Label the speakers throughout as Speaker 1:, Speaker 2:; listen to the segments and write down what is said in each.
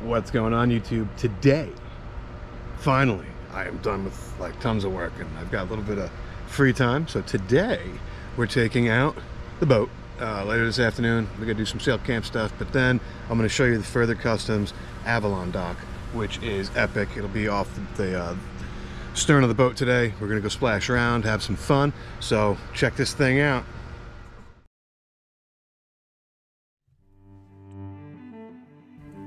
Speaker 1: What's going on, YouTube? Today, finally, I am done with like tons of work and I've got a little bit of free time. So today, we're taking out the boat. Later this afternoon, we're gonna do some sail camp stuff, but then I'm gonna show you the Further Customs Avalon dock, which is epic. It'll be off the stern of the boat today. We're gonna go splash around, have some fun. So check this thing out.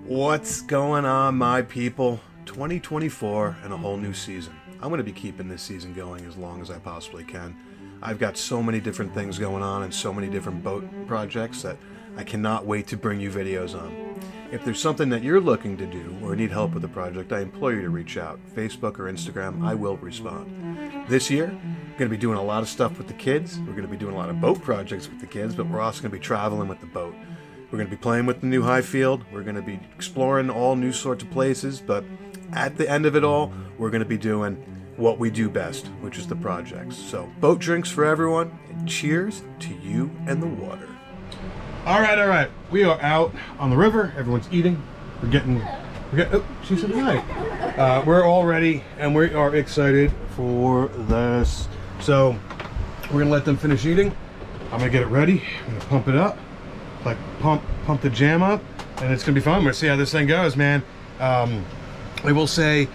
Speaker 1: What's going on, my people? 2024 and a whole new season. I'm going to be keeping this season going as long as I possibly can. I've got so many different things going on and so many different boat projects that I cannot wait to bring you videos on. If there's something that you're looking to do or need help with a project, I implore you to reach out. Facebook or Instagram, I will respond. This year, we're going to be doing a lot of stuff with the kids. We're going to be doing a lot of boat projects with the kids, but we're also going to be traveling with the boat. We're going to be playing with the new high field. We're going to be exploring all new sorts of places, but at the end of it all, we're going to be doing what we do best, which is the projects. So, boat drinks for everyone, and cheers to you and the water. All right. We are out on the river. Everyone's eating. Oh, she said hi. We're all ready, and we are excited for this. So, we're going to let them finish eating. I'm going to get it ready. I'm going to pump it up. Like pump the jam up, and it's gonna be fun. We're gonna see how this thing goes, man. I will say,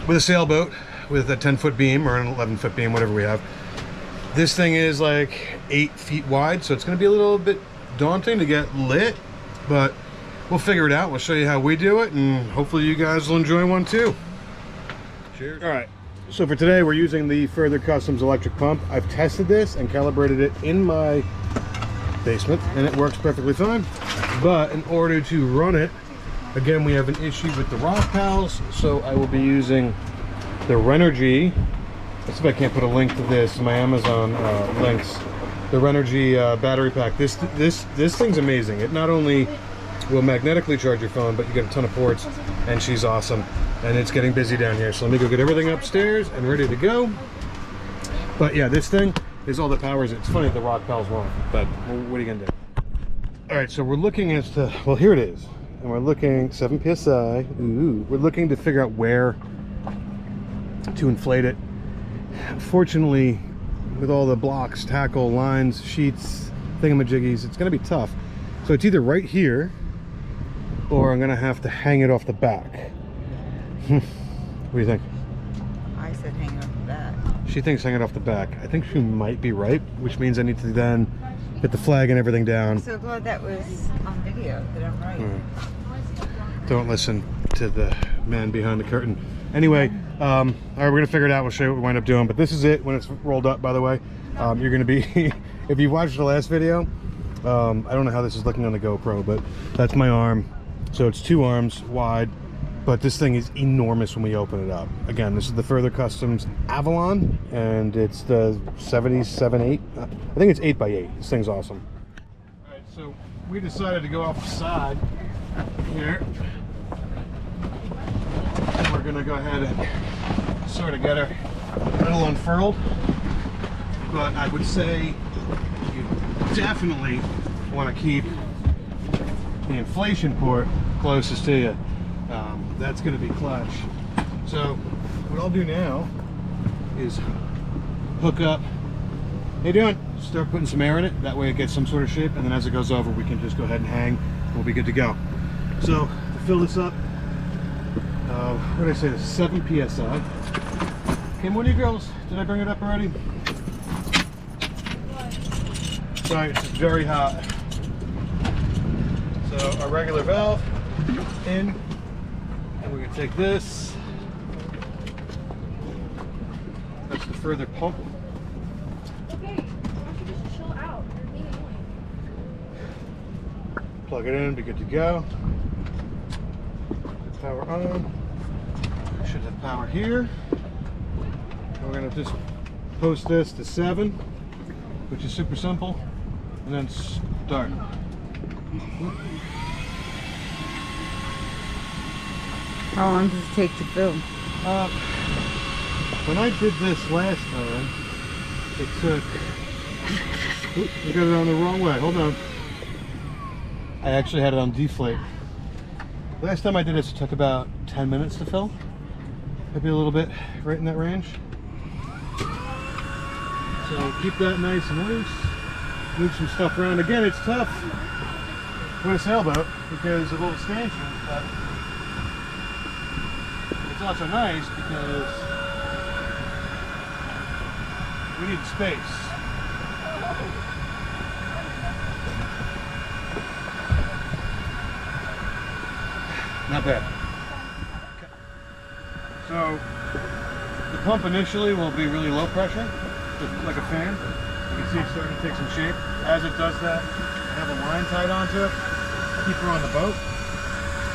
Speaker 1: with a sailboat with a 10-foot beam or an 11-foot beam, whatever we have, this thing is like 8 feet wide, so it's gonna be a little bit daunting to get lit, but we'll figure it out. We'll show you how we do it, and hopefully you guys will enjoy one too. Cheers. All right, so for today we're using the Further Customs electric pump. I've tested this and calibrated it in my basement and it works perfectly fine, but in order to run it, again, we have an issue with the rock pals, so I will be using the Renogy. Let's see if I can't put a link to this in my Amazon links. The Renogy battery pack. This thing's amazing. It not only will magnetically charge your phone, but you get a ton of ports, and she's awesome. And it's getting busy down here, so let me go get everything upstairs and ready to go. But yeah, this thing is all that powers it. It's funny the rock pals won't, but what are you gonna do? All right, so we're looking as to, well, here it is, and we're looking 7 psi. Ooh, we're looking to figure out where to inflate it. Unfortunately, with all the blocks, tackle, lines, sheets, thingamajiggies, it's gonna be tough. So it's either right here, or I'm gonna have to hang it off the back. What do you think?
Speaker 2: I said hang it off the back.
Speaker 1: She thinks hang it off the back. I think she might be right, which means I need to then get the flag and everything down.
Speaker 2: I'm so glad that was on video, that I'm right.
Speaker 1: Don't listen to the man behind the curtain. Anyway, all right, we're gonna figure it out. We'll show you what we wind up doing, but this is it when it's rolled up, by the way. You're gonna be, if you watched the last video, I don't know how this is looking on the GoPro, but that's my arm. So it's 2 arms wide. But this thing is enormous when we open it up. Again, this is the Further Customs Avalon, and it's the 77.8. I think it's 8x8. This thing's awesome. All right, so we decided to go off the side here. And we're gonna go ahead and sort of get her a little unfurled. But I would say you definitely want to keep the inflation port closest to you. That's going to be clutch. So what I'll do now is hook up. How you doing? Start putting some air in it. That way it gets some sort of shape, and then as it goes over, we can just go ahead and hang. We'll be good to go. So to fill this up, what did I say? This is 7 psi. Okay, morning, girls. Did I bring it up already? Sorry, it's very hot. So our regular valve in. We're going to take this. That's the Further pump.
Speaker 3: Okay, why don't you just chill out? You're being annoying.
Speaker 1: Plug it in, be good to go. Power on. We should have power here. And we're going to just post this to 7, which is super simple, and then start.
Speaker 2: How long does it take to fill?
Speaker 1: When I did this last time, it took... Oops, I got it on the wrong way. Hold on. I actually had it on deflate. Last time I did this, it took about 10 minutes to fill. Maybe a little bit right in that range. So keep that nice and loose. Move some stuff around. Again, it's tough with a sailboat because of all the stanchions, but it's also nice because we need space. Not bad. Okay. So the pump initially will be really low pressure, just like a fan. You can see it's starting to take some shape. As it does that, I have a line tied onto it, keep her on the boat.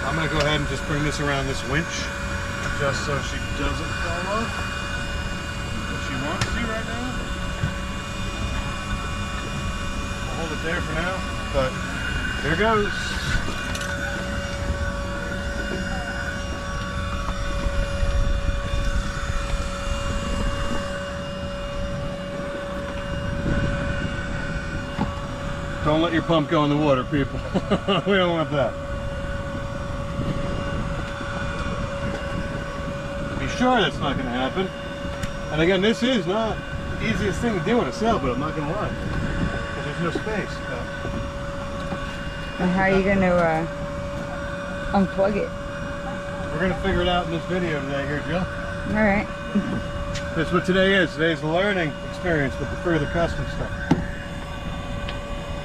Speaker 1: I'm going to go ahead and just bring this around this winch, just so she doesn't fall off. What she wants to right now. I'll hold it there for now, but there goes. Don't let your pump go in the water, people. We don't want that. Be sure that's not going to happen. And again, this is not the easiest thing to do on a sailboat, I'm not going to lie. Because there's no space.
Speaker 2: And how are you going to unplug it?
Speaker 1: We're going to figure it out in this video today here, Jill.
Speaker 2: All right.
Speaker 1: That's what today is. Today's the learning experience with the Further Customs stuff.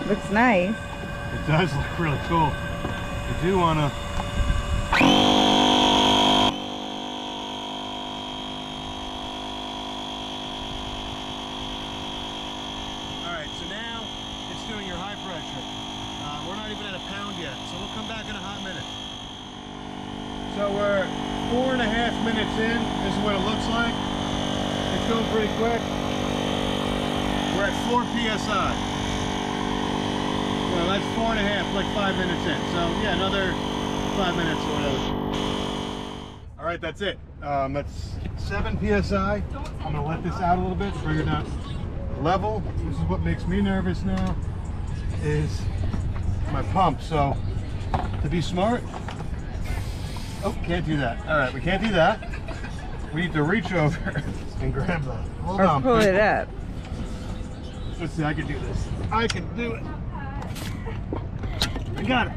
Speaker 2: Looks nice.
Speaker 1: It does look really cool. You do want to... Alright, so now it's doing your high pressure. We're not even at a pound yet, so we'll come back in a hot minute. So we're 4.5 minutes in. This is what it looks like. It's going pretty quick. We're at 4 PSI. So that's 4.5, like 5 minutes in. So yeah, another 5 minutes or whatever. All right, that's it. That's 7 PSI. I'm gonna let this out a little bit, bring it down level. This is what makes me nervous now, is my pump. So to be smart, oh, can't do that. All right, we can't do that. We need to reach over and grab that. Hold on,
Speaker 2: pull
Speaker 1: people.
Speaker 2: it up.
Speaker 1: Let's see, I can do this. I can do it. I got it.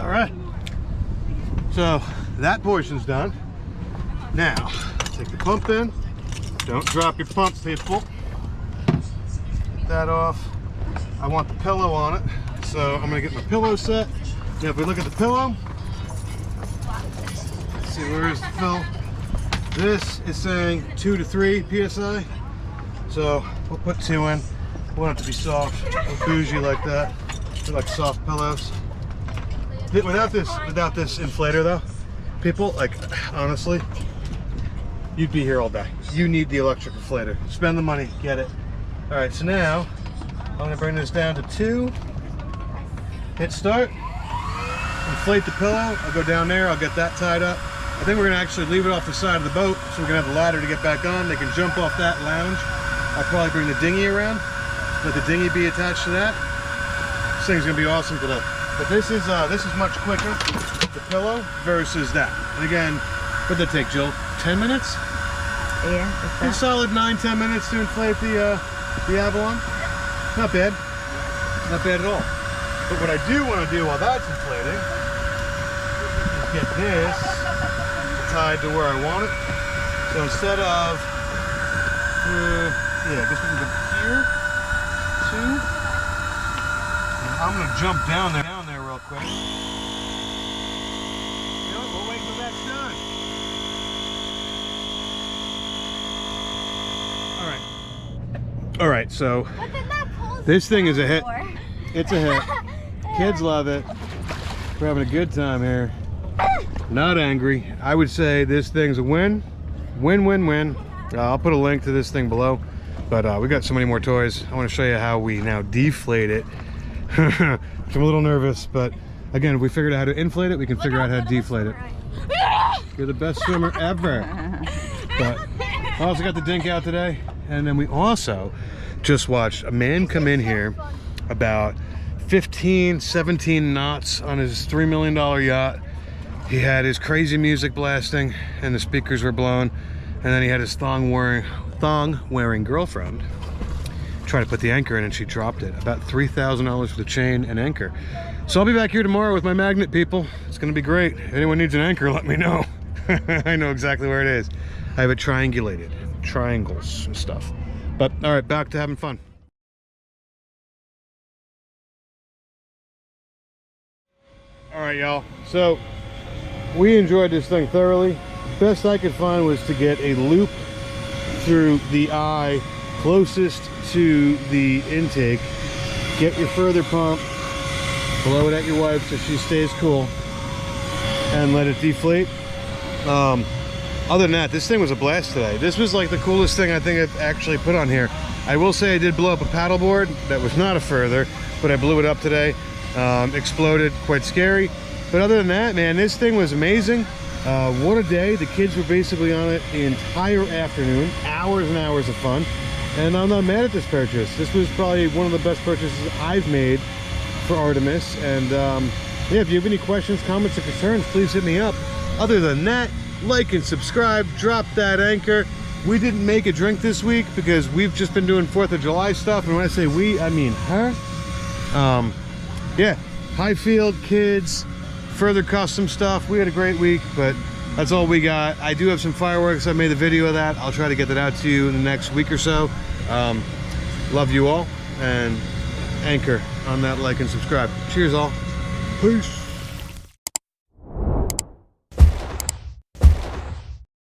Speaker 1: All right. So that portion's done. Now, take the pump in. Don't drop your pump, people. Get that off. I want the pillow on it, so I'm gonna get my pillow set. Now, if we look at the pillow, let's see, where is the fill? This is saying 2 to 3 PSI. So we'll put 2 in. We want it to be soft, bougie like that. They're like soft pillows. Without this inflator though, people, like, honestly, you'd be here all day. You need the electric inflator. Spend the money, get it. All right, so now I'm gonna bring this down to 2. Hit start. Inflate the pillow. I'll go down there. I'll get that tied up. I think we're gonna actually leave it off the side of the boat, so we're gonna have the ladder to get back on. They can jump off that lounge. I'll probably bring the dinghy around. Let the dinghy be attached to that. This thing's gonna be awesome today. But this is much quicker, the pillow, versus that. And again, what'd that take, Jill? 10 minutes?
Speaker 2: Yeah.
Speaker 1: A solid 9-10 minutes to inflate the Avalon. Not bad. Not bad at all. But what I do want to do while that's inflating is get this tied to where I want it. So instead of, yeah, I guess we can go here, 2. And I'm going to jump down there real quick. You know what, we'll wait till that's done. All right, so this thing is a hit. It's a hit. Kids love it. We're having a good time here. Not angry. I would say this thing's a win. Win, win, win. I'll put a link to this thing below. But we got so many more toys. I want to show you how we now deflate it. I'm a little nervous, but again, if we figured out how to inflate it, we can figure out how to deflate it. You're the best swimmer ever. But I also got the dink out today. And then we also just watched a man come in here about 15, 17 knots on his $3 million yacht. He had his crazy music blasting and the speakers were blown. And then he had his thong wearing girlfriend try to put the anchor in, and she dropped it. About $3,000 for the chain and anchor. So I'll be back here tomorrow with my magnet, people. It's gonna be great. If anyone needs an anchor, let me know. I know exactly where it is. I have it triangulated, triangles and stuff. But all right, back to having fun. All right, y'all. So we enjoyed this thing thoroughly. Best I could find was to get a loop through the eye closest to the intake. Get your further pump, blow it at your wife so she stays cool, and let it deflate. Other than that, this thing was a blast today. This was like the coolest thing I think I've actually put on here. I will say I did blow up a paddleboard that was not a further, but I blew it up today. Exploded, quite scary. But other than that, man, this thing was amazing. What a day. The kids were basically on it the entire afternoon. Hours and hours of fun. And I'm not mad at this purchase. This was probably one of the best purchases I've made for Artemis. And yeah, if you have any questions, comments, or concerns, please hit me up. Other than that, like and subscribe, drop that anchor. We didn't make a drink this week because we've just been doing 4th of July stuff. And when I say we, I mean her. Yeah, Highfield, kids, Further Custom stuff. We had a great week, but that's all we got. I do have some fireworks. I made a video of that. I'll try to get that out to you in the next week or so. Love you all, and anchor on that like and subscribe. Cheers all. Peace.